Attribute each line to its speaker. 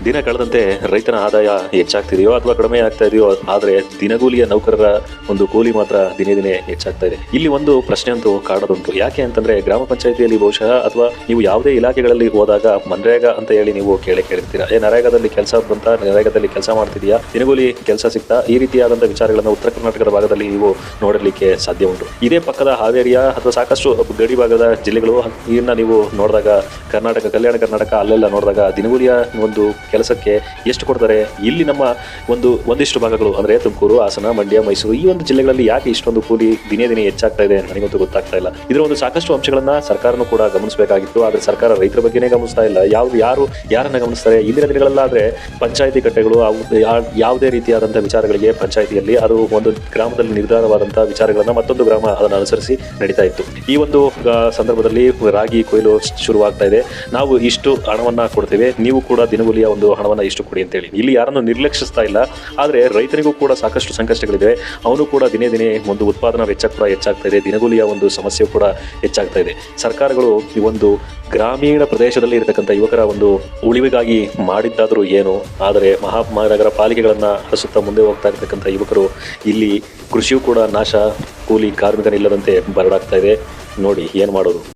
Speaker 1: ದಿನ ಕಳೆದಂತೆ ರೈತನ ಆದಾಯ ಹೆಚ್ಚಾಗ್ತಿದೆಯೋ ಅಥವಾ ಕಡಿಮೆ ಆಗ್ತಾ ಇದೆಯೋ, ಆದರೆ ದಿನಗೂಲಿಯ ನೌಕರರ ಒಂದು ಕೂಲಿ ಮಾತ್ರ ದಿನೇ ದಿನೇ ಹೆಚ್ಚಾಗ್ತಾ ಇದೆ. ಇಲ್ಲಿ ಒಂದು ಪ್ರಶ್ನೆ ಅಂತೂ ಕಾಡೋದುಂಟು. ಯಾಕೆ ಅಂತಂದ್ರೆ ಗ್ರಾಮ ಪಂಚಾಯಿತಿಯಲ್ಲಿ ಬಹುಶಃ ಅಥವಾ ನೀವು ಯಾವುದೇ ಇಲಾಖೆಗಳಲ್ಲಿ ಹೋದಾಗ ಮನ್ರೇಗಾ ಅಂತ ಹೇಳಿ ನೀವು ಕೇಳಿರ್ತೀರಾ. ನರೇಗಾದಲ್ಲಿ ಕೆಲಸ ಬಂತ, ನರೇಗಾದಲ್ಲಿ ಕೆಲಸ ಮಾಡ್ತಿದ್ಯಾ, ದಿನಗೂಲಿ ಕೆಲಸ ಸಿಗ್ತಾ, ಈ ರೀತಿಯಾದಂತಹ ವಿಚಾರಗಳನ್ನು ಉತ್ತರ ಕರ್ನಾಟಕದ ಭಾಗದಲ್ಲಿ ನೀವು ನೋಡಲಿಕ್ಕೆ ಸಾಧ್ಯ ಉಂಟು. ಇದೇ ಪಕ್ಕದ ಹಾವೇರಿಯ ಅಥವಾ ಸಾಕಷ್ಟು ಗಡಿ ಭಾಗದ ಜಿಲ್ಲೆಗಳು ಇದನ್ನ ನೀವು ನೋಡಿದಾಗ, ಕರ್ನಾಟಕ, ಕಲ್ಯಾಣ ಕರ್ನಾಟಕ ಅಲ್ಲೆಲ್ಲ ನೋಡಿದಾಗ ದಿನಗೂಲಿಯ ಒಂದು ಕೆಲಸಕ್ಕೆ ಎಷ್ಟು ಕೊಡ್ತಾರೆ. ಇಲ್ಲಿ ನಮ್ಮ ಒಂದಿಷ್ಟು ಭಾಗಗಳು ಅಂದ್ರೆ ತುಮಕೂರು, ಹಾಸನ, ಮಂಡ್ಯ, ಮೈಸೂರು ಈ ಒಂದು ಜಿಲ್ಲೆಗಳಲ್ಲಿ ಯಾಕೆ ಇಷ್ಟೊಂದು ಕೂಲಿ ದಿನೇ ದಿನೇ ಹೆಚ್ಚಾಗ್ತಾ ಇದೆ ನನಗಂತೂ ಗೊತ್ತಾಗ್ತಾ ಇಲ್ಲ. ಇದರ ಒಂದು ಸಾಕಷ್ಟು ಅಂಶಗಳನ್ನ ಸರ್ಕಾರನೂ ಕೂಡ ಗಮನಿಸಬೇಕಾಗಿತ್ತು. ಆದ್ರೆ ಸರ್ಕಾರ ರೈತರ ಬಗ್ಗೆನೇ ಗಮನಿಸ್ತಾ ಇಲ್ಲ. ಯಾರನ್ನ ಗಮನಿಸ್ತಾರೆ? ಇಂದಿನ ದಿನಗಳಲ್ಲಾದ್ರೆ ಪಂಚಾಯಿತಿ ಕಟ್ಟೆಗಳು ಯಾವುದೇ ರೀತಿಯಾದಂತಹ ವಿಚಾರಗಳಿಗೆ ಪಂಚಾಯಿತಿಯಲ್ಲಿ ಅದು ಒಂದು ಗ್ರಾಮದಲ್ಲಿ ನಿರ್ಧಾರವಾದಂತಹ ವಿಚಾರಗಳನ್ನ ಮತ್ತೊಂದು ಗ್ರಾಮ ಅದನ್ನು ಅನುಸರಿಸಿ ನಡೀತಾ ಇತ್ತು. ಈ ಒಂದು ಸಂದರ್ಭದಲ್ಲಿ ರಾಗಿ ಕೊಯ್ಲು ಶುರುವಾಗ್ತಾ ಇದೆ. ನಾವು ಇಷ್ಟು ಹಣವನ್ನ ಕೊಡ್ತೇವೆ, ನೀವು ಕೂಡ ದಿನಗೂಲಿಯ ಒಂದು ಹಣವನ್ನ ಇಷ್ಟು ಕೊಡಿ ಅಂತೇಳಿ ಇಲ್ಲಿ ಯಾರನ್ನು ನಿರ್ಲಕ್ಷಿಸ್ತಾ ಇಲ್ಲ. ಆದ್ರೆ ರೈತರಿಗೂ ಕೂಡ ಸಾಕಷ್ಟು ಸಂಕಷ್ಟಗಳಿದೆ. ಅವನು ಕೂಡ ದಿನೇ ದಿನೇ ಒಂದು ಉತ್ಪಾದನಾ ವೆಚ್ಚ ಕೂಡ ಹೆಚ್ಚಾಗ್ತಾ ಇದೆ, ದಿನಗೂಲಿಯ ಒಂದು ಸಮಸ್ಯೆ ಕೂಡ ಹೆಚ್ಚಾಗ್ತಾ ಇದೆ. ಸರ್ಕಾರಗಳು ಈ ಒಂದು ಗ್ರಾಮೀಣ ಪ್ರದೇಶದಲ್ಲಿ ಇರತಕ್ಕಂಥ ಯುವಕರ ಒಂದು ಉಳಿವಿಗಾಗಿ ಮಾಡಿದ್ದಾದರೂ ಏನು, ಆದರೆ ಮಹಾನಗರ ಪಾಲಿಕೆಗಳನ್ನ ಹರಿಸುತ್ತಾ ಮುಂದೆ ಹೋಗ್ತಾ ಇರತಕ್ಕಂಥ ಯುವಕರು ಇಲ್ಲಿ ಕೃಷಿಯೂ ಕೂಡ ನಾಶ, ಕೂಲಿ ಕಾರ್ಮಿಕನಿಲ್ಲದಂತೆ ಬರಡಾಗ್ತಾ ಇದೆ. ನೋಡಿ ಏನು ಮಾಡೋದು.